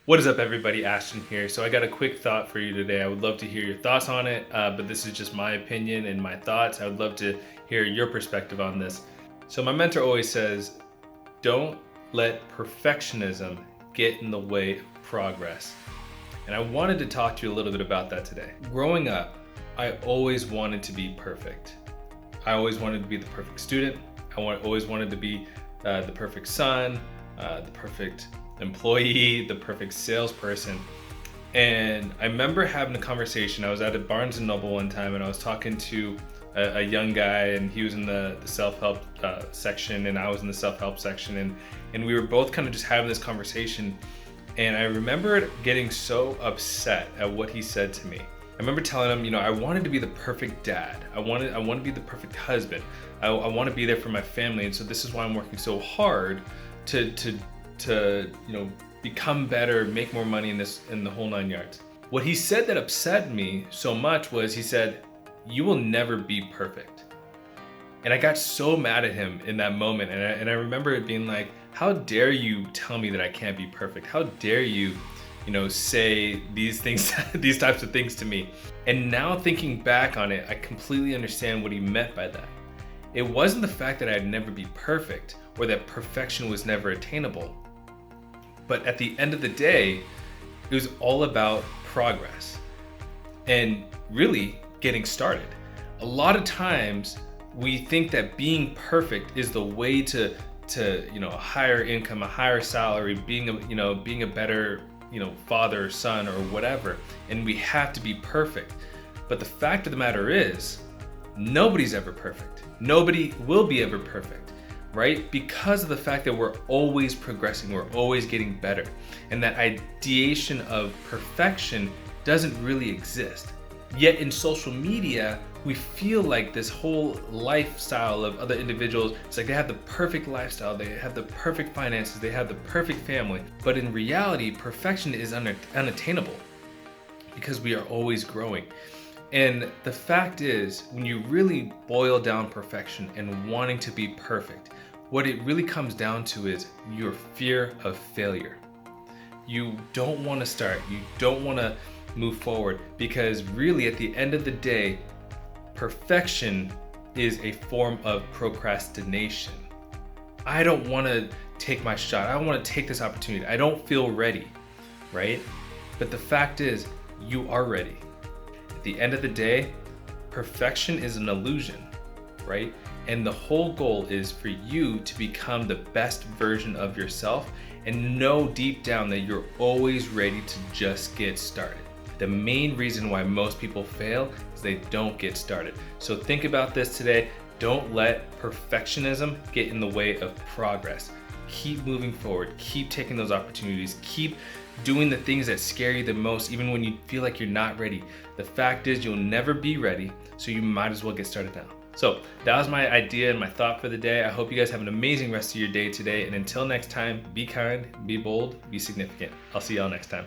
What is up, everybody? Ashton here. So I got a quick thought for you today. I would love to hear your thoughts on it, but this is just my opinion and my thoughts. I would love to hear your perspective on this. So my mentor always says, don't let perfectionism get in the way of progress. And I wanted to talk to you a little bit about that today. Growing up, I always wanted to be perfect. I always wanted to be the perfect student. Always wanted to be the perfect son, the perfect employee, the perfect salesperson. And I remember having a conversation. I was at a Barnes & Noble one time and I was talking to a young guy, and he was in the self-help section and I was in the self-help section, and we were both kind of just having this conversation. And I remember getting so upset at what he said to me. I remember telling him, I wanted to be the perfect dad. I want to be the perfect husband. I want to be there for my family, and so this is why I'm working so hard to become better, make more money in the whole 9 yards. What he said that upset me so much was, he said, "You will never be perfect." And I got so mad at him in that moment, and I remember it being like, how dare you tell me that I can't be perfect? How dare you say these things, these types of things to me? And now thinking back on it, I completely understand what he meant by that. It wasn't the fact that I'd never be perfect or that perfection was never attainable. But at the end of the day, it was all about progress and really getting started. A lot of times we think that being perfect is the way to a higher income, a higher salary, being a better father or son or whatever, and we have to be perfect. But the fact of the matter is, nobody's ever perfect. Nobody will be ever perfect, right? Because of the fact that we're always progressing, we're always getting better. And that ideation of perfection doesn't really exist. Yet in social media, we feel like this whole lifestyle of other individuals, it's like they have the perfect lifestyle, they have the perfect finances, they have the perfect family. But in reality, perfection is unattainable because we are always growing. And the fact is, when you really boil down perfection and wanting to be perfect, what it really comes down to is your fear of failure. You don't want to start, you don't want to move forward, because really at the end of the day, perfection is a form of procrastination. I don't want to take my shot. I don't want to take this opportunity. I don't feel ready, right? But the fact is, you are ready. At the end of the day, perfection is an illusion, right? And the whole goal is for you to become the best version of yourself and know deep down that you're always ready to just get started. The main reason why most people fail is they don't get started. So think about this today. Don't let perfectionism get in the way of progress. Keep moving forward. Keep taking those opportunities. Keep doing the things that scare you the most, even when you feel like you're not ready. The fact is, you'll never be ready, so you might as well get started now. So that was my idea and my thought for the day. I hope you guys have an amazing rest of your day today. And until next time, be kind, be bold, be significant. I'll see y'all next time.